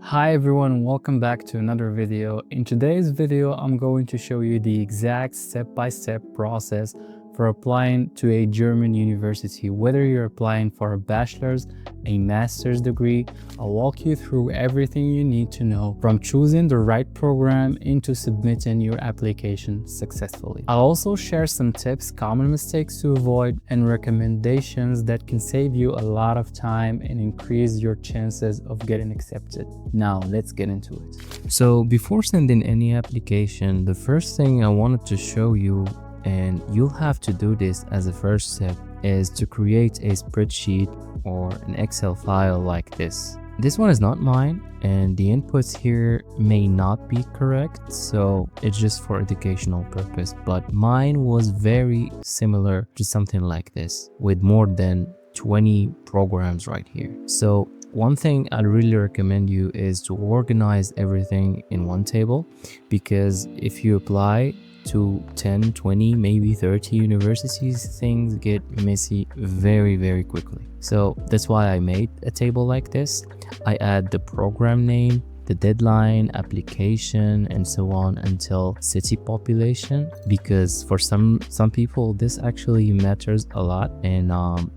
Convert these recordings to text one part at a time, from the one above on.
Hi everyone, welcome back to another video. In today's video, I'm going to show you the exact step-by-step process for applying to a German university. Whether you're applying for a bachelor's, a master's degree, I'll walk you through everything you need to know from choosing the right program into submitting your application successfully. I'll also share some tips, common mistakes to avoid, and recommendations that can save you a lot of time and increase your chances of getting accepted. Now, let's get into it. So before sending any application, the first thing I wanted to show you, and you'll have to do this as a first step, is to create a spreadsheet or an Excel file like this. This one is not mine, and the inputs here may not be correct, so it's just for educational purpose, but mine was very similar to something like this with more than 20 programs right here. So one thing I'd really recommend you is to organize everything in one table, because if you apply to 10, 20, maybe 30 universities, things get messy very quickly. So that's why I made a table like this. I add the program name, the deadline, application, and so on until city population, because for some people this actually matters a lot, and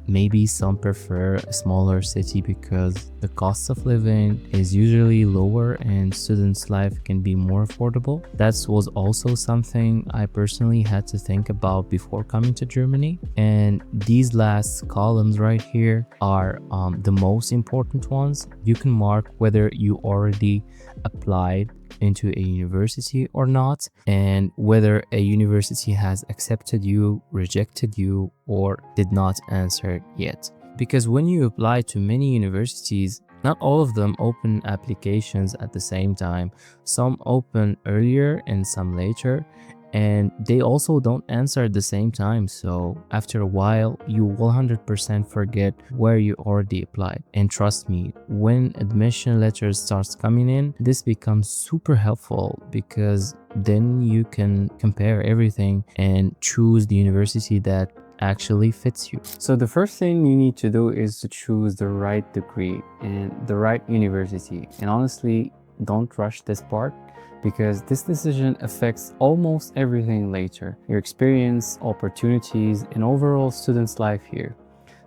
maybe some prefer a smaller city because the cost of living is usually lower and students' life can be more affordable. That was also something I personally had to think about before coming to Germany. And these last columns right here are the most important ones. You can mark whether you already applied into a university or not, and whether a university has accepted you, rejected you, or did not answer yet. Because when you apply to many universities, not all of them open applications at the same time. Some open earlier and some later, and they also don't answer at the same time. So after a while, you will 100% forget where you already applied. And trust me, when admission letters starts coming in, this becomes super helpful, because then you can compare everything and choose the university that actually fits you. So the first thing you need to do is to choose the right degree and the right university. And honestly, don't rush this part, because this decision affects almost everything later: your experience, opportunities, and overall student's life here.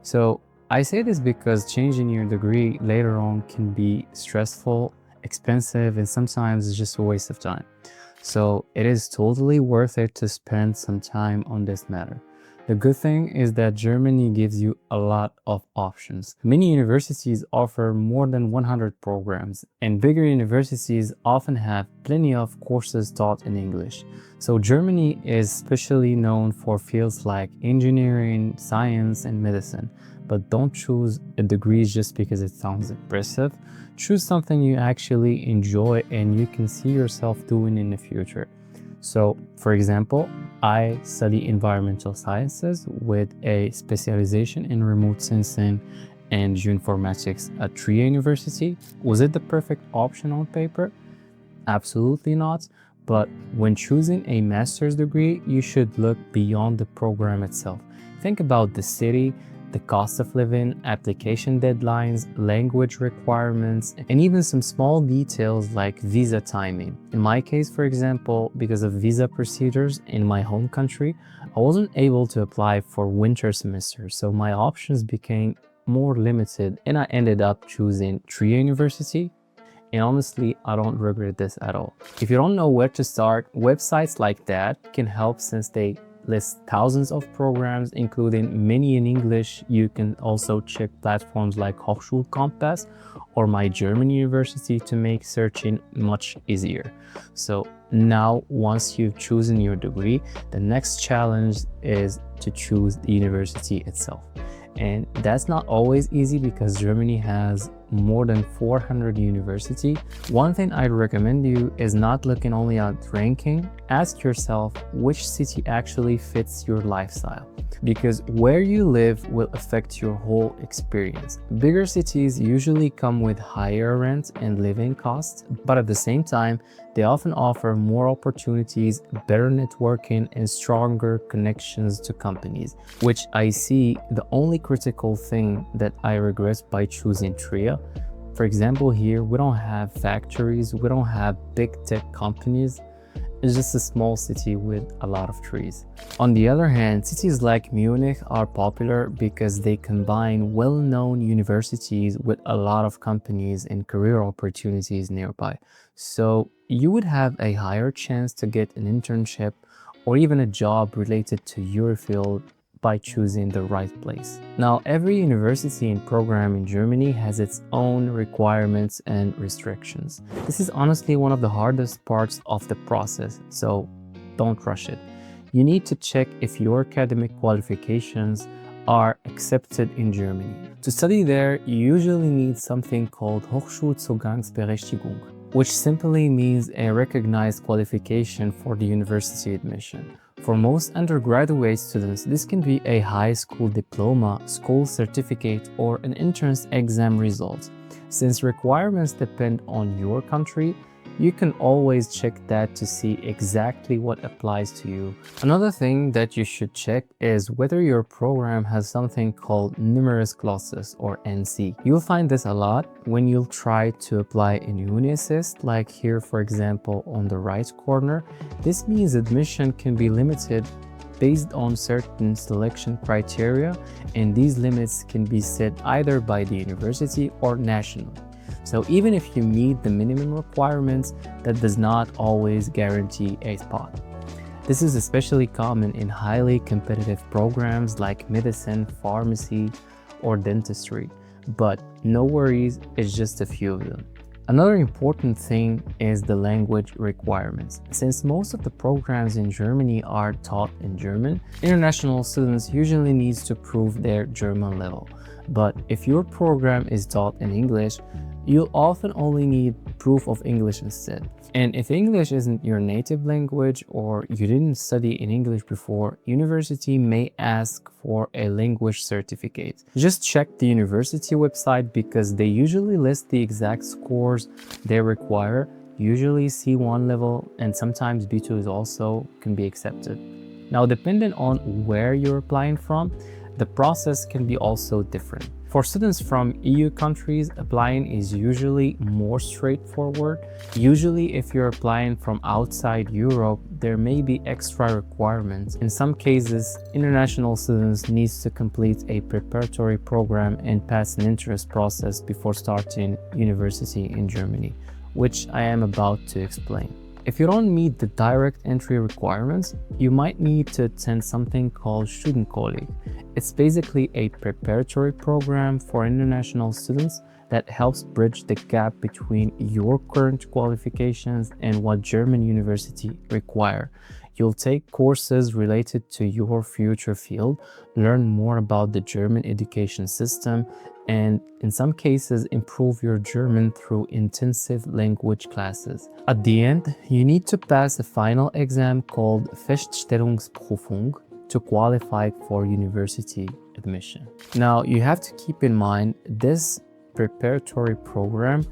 So I say this because changing your degree later on can be stressful, expensive, and sometimes it's just a waste of time. So it is totally worth it to spend some time on this matter. The good thing is that Germany gives you a lot of options. Many universities offer more than 100 programs, and bigger universities often have plenty of courses taught in English. So Germany is especially known for fields like engineering, science, and medicine. But don't choose a degree just because it sounds impressive. Choose something you actually enjoy and you can see yourself doing in the future. So, for example, I study environmental sciences with a specialization in remote sensing and geoinformatics at Trier University. Was it the perfect option on paper? Absolutely not. But when choosing a master's degree, you should look beyond the program itself. Think about the city, the cost of living, application deadlines, language requirements, and even some small details like visa timing. In my case, for example, because of visa procedures in my home country, I wasn't able to apply for winter semester, so my options became more limited, and I ended up choosing Trier University. And honestly, I don't regret this at all. If you don't know where to start, websites like that can help, since they list thousands of programs, including many in English. You can also check platforms like Hochschulkompass or My German University to make searching much easier. So now, once you've chosen your degree, the next challenge is to choose the university itself. And that's not always easy, because Germany has more than 400 universities. One thing I'd recommend you is not looking only at ranking. Ask yourself which city actually fits your lifestyle, because where you live will affect your whole experience. Bigger cities usually come with higher rent and living costs, but at the same time, they often offer more opportunities, better networking, and stronger connections to companies, which I see the only critical thing that I regret by choosing Trier. For example, here we don't have factories, we don't have big tech companies. It's just a small city with a lot of trees. On the other hand, cities like Munich are popular because they combine well-known universities with a lot of companies and career opportunities nearby. So you would have a higher chance to get an internship or even a job related to your field by choosing the right place. Now, every university and program in Germany has its own requirements and restrictions. This is honestly one of the hardest parts of the process, so don't rush it. You need to check if your academic qualifications are accepted in Germany. To study there, you usually need something called Hochschulzugangsberechtigung, which simply means a recognized qualification for the university admission. For most undergraduate students, this can be a high school diploma, school certificate, or an entrance exam result. Since requirements depend on your country, you can always check that to see exactly what applies to you. Another thing that you should check is whether your program has something called numerous clauses or NC. You'll find this a lot when you'll try to apply in UniAssist, like here for example on the right corner. This means admission can be limited based on certain selection criteria, and these limits can be set either by the university or nationally. So even if you meet the minimum requirements, that does not always guarantee a spot. This is especially common in highly competitive programs like medicine, pharmacy, or dentistry, but no worries, it's just a few of them. Another important thing is the language requirements. Since most of the programs in Germany are taught in German, international students usually need to prove their German level. But if your program is taught in English, you'll often only need proof of English instead. And if English isn't your native language or you didn't study in English before, university may ask for a language certificate. Just check the university website because they usually list the exact scores they require, usually C1 level, and sometimes B2 is also can be accepted. Now, depending on where you're applying from, the process can be also different. For students from EU countries, applying is usually more straightforward. Usually, if you're applying from outside Europe, there may be extra requirements. In some cases, international students need to complete a preparatory program and pass an entrance process before starting university in Germany, which I am about to explain. If you don't meet the direct entry requirements, you might need to attend something called Studienkolleg. It's basically a preparatory program for international students that helps bridge the gap between your current qualifications and what German universities require. You'll take courses related to your future field, learn more about the German education system, and in some cases improve your German through intensive language classes. At the end, you need to pass a final exam called Feststellungsprüfung to qualify for university admission. Now, you have to keep in mind this preparatory program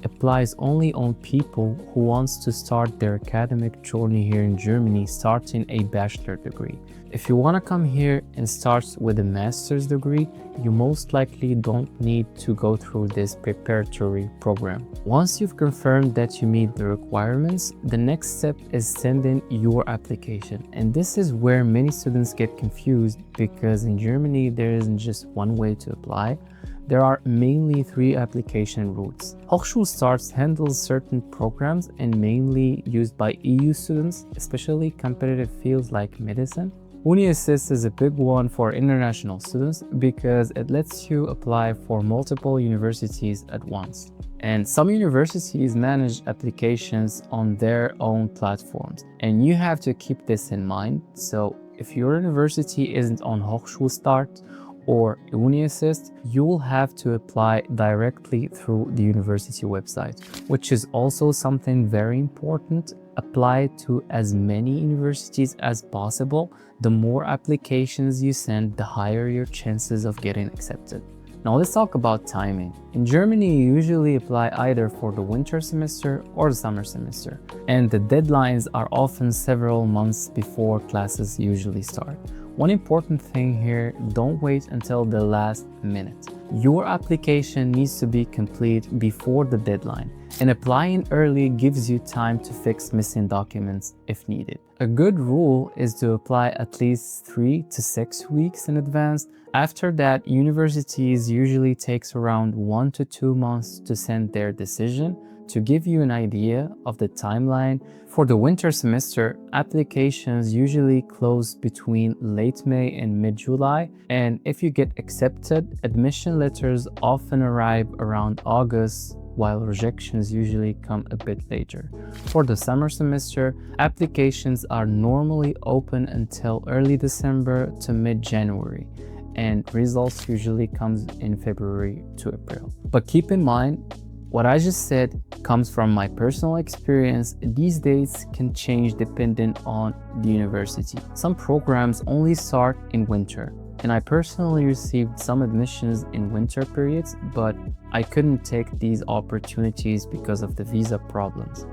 applies only on people who wants to start their academic journey here in Germany starting a bachelor degree. If you want to come here and start with a master's degree, you most likely don't need to go through this preparatory program. Once you've confirmed that you meet the requirements, the next step is sending your application. And this is where many students get confused because in Germany there isn't just one way to apply. There are mainly 3 application routes. Hochschulstart handles certain programs and mainly used by EU students, especially competitive fields like medicine. UniAssist is a big one for international students because it lets you apply for multiple universities at once. And some universities manage applications on their own platforms, and you have to keep this in mind. So if your university isn't on Hochschulstart or UniAssist, you will have to apply directly through the university website, which is also something very important. Apply to as many universities as possible. The more applications you send, the higher your chances of getting accepted. Now let's talk about timing. In Germany, you usually apply either for the winter semester or the summer semester, and the deadlines are often several months before classes usually start. One important thing here, don't wait until the last minute. Your application needs to be complete before the deadline, and applying early gives you time to fix missing documents if needed. A good rule is to apply at least 3 to 6 weeks in advance. After that, universities usually takes around 1 to 2 months to send their decision. To give you an idea of the timeline, for the winter semester, applications usually close between late May and mid-July, and if you get accepted, admission letters often arrive around August, while rejections usually come a bit later. For the summer semester, applications are normally open until early December to mid-January, and results usually comes in February to April. But keep in mind, what I just said comes from my personal experience. These dates can change depending on the university. Some programs only start in winter, and I personally received some admissions in winter periods, but I couldn't take these opportunities because of the visa problems.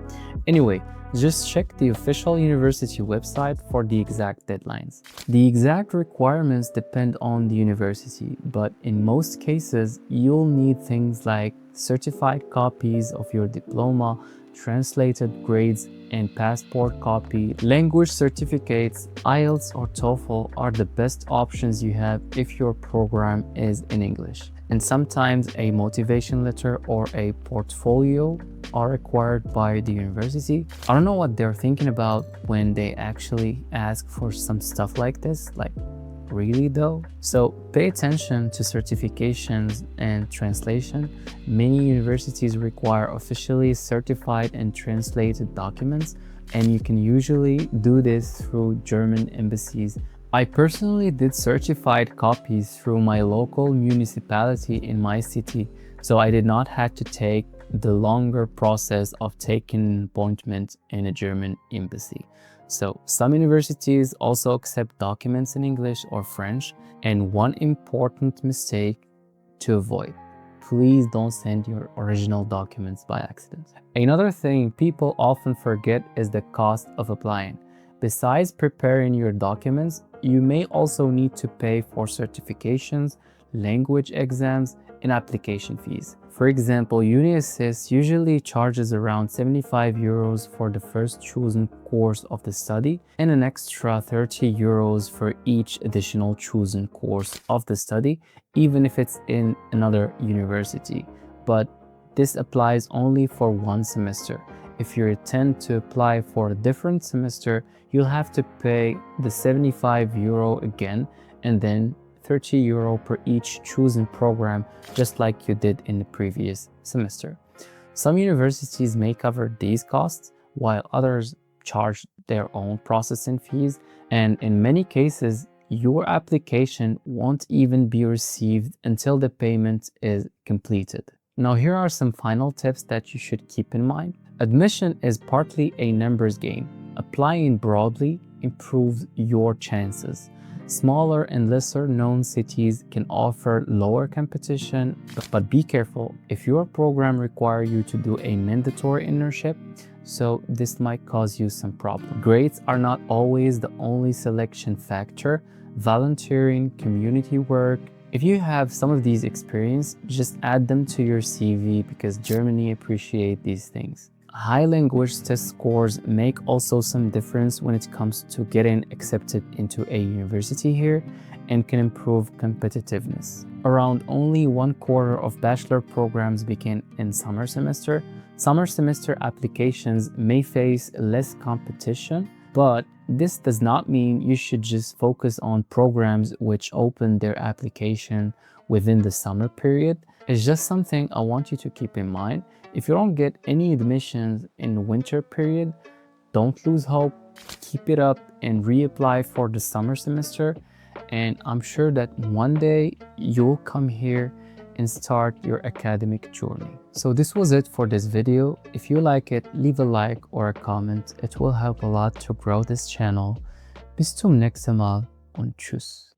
Anyway, just check the official university website for the exact deadlines. The exact requirements depend on the university, but in most cases, you'll need things like certified copies of your diploma, translated grades and passport copy. Language certificates, IELTS or TOEFL are the best options you have if your program is in English. And sometimes a motivation letter or a portfolio are required by the university. I don't know what they're thinking about when they actually ask for some stuff like this. Like, really though? So pay attention to certifications and translation. Many universities require officially certified and translated documents, and you can usually do this through German embassies. I personally did certified copies through my local municipality in my city, so I did not have to take the longer process of taking an appointment in a German embassy. So some universities also accept documents in English or French. And one important mistake to avoid: please don't send your original documents by accident. Another thing people often forget is the cost of applying. Besides preparing your documents, you may also need to pay for certifications, language exams, and application fees. For example, UniAssist usually charges around 75 euros for the first chosen course of the study and an extra 30 euros for each additional chosen course of the study, even if it's in another university. But this applies only for one semester. If you intend to apply for a different semester, you'll have to pay the 75 euro again and then 30 euro per each chosen program, just like you did in the previous semester. Some universities may cover these costs, while others charge their own processing fees, and in many cases, your application won't even be received until the payment is completed. Now, here are some final tips that you should keep in mind. Admission is partly a numbers game. Applying broadly improves your chances. Smaller and lesser known cities can offer lower competition, but be careful if your program requires you to do a mandatory internship, so this might cause you some problem. Grades are not always the only selection factor. Volunteering, community work, if you have some of these experience, just add them to your CV because Germany appreciates these things. High language test scores make also some difference when it comes to getting accepted into a university here and can improve competitiveness. Around only 1/4 of bachelor programs begin in summer semester. Summer semester applications may face less competition, but this does not mean you should just focus on programs which open their application within the summer period. It's just something I want you to keep in mind. If you don't get any admissions in the winter period, don't lose hope, keep it up and reapply for the summer semester. And I'm sure that one day you'll come here and start your academic journey. So this was it for this video. If you like it, leave a like or a comment. It will help a lot to grow this channel. Bis zum nächsten Mal und tschüss.